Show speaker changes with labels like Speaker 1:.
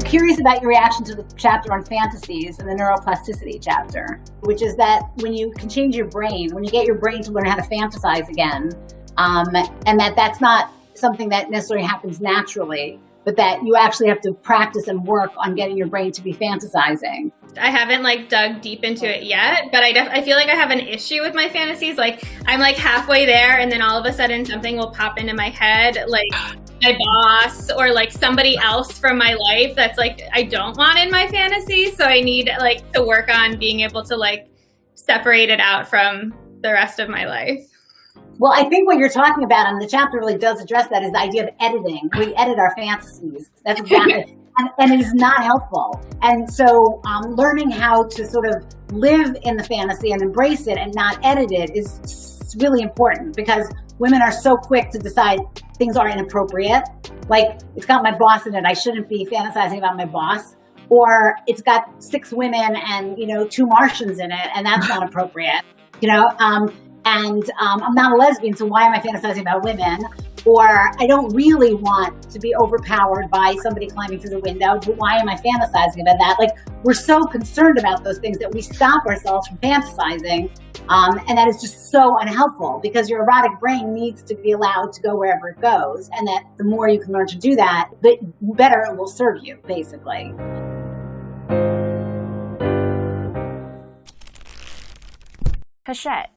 Speaker 1: I'm curious about your reaction to the chapter on fantasies and the neuroplasticity chapter, which is that when you can change your brain, when you get your brain to learn how to fantasize again, and that's not something that necessarily happens naturally, but that you actually have to practice and work on getting your brain to be fantasizing.
Speaker 2: I haven't dug deep into it yet, but I feel like I have an issue with my fantasies. I'm halfway there, and then all of a sudden something will pop into my head, like my boss or somebody else from my life that's I don't want in my fantasy. So I need to work on being able to separate it out from the rest of my life.
Speaker 1: Well, I think what you're talking about, and the chapter really does address that, is the idea of editing. We edit our fantasies. That's exactly, and it is not helpful. And so learning how to sort of live in the fantasy and embrace it and not edit it is really important, because women are so quick to decide things are inappropriate. It's got my boss in it, I shouldn't be fantasizing about my boss. Or it's got 6 women and, 2 Martians in it, and that's not appropriate. And I'm not a lesbian, so why am I fantasizing about women? Or I don't really want to be overpowered by somebody climbing through the window, but why am I fantasizing about that? We're so concerned about those things that we stop ourselves from fantasizing. And that is just so unhelpful, because your erotic brain needs to be allowed to go wherever it goes. And that the more you can learn to do that, the better it will serve you, basically.
Speaker 3: Hachette,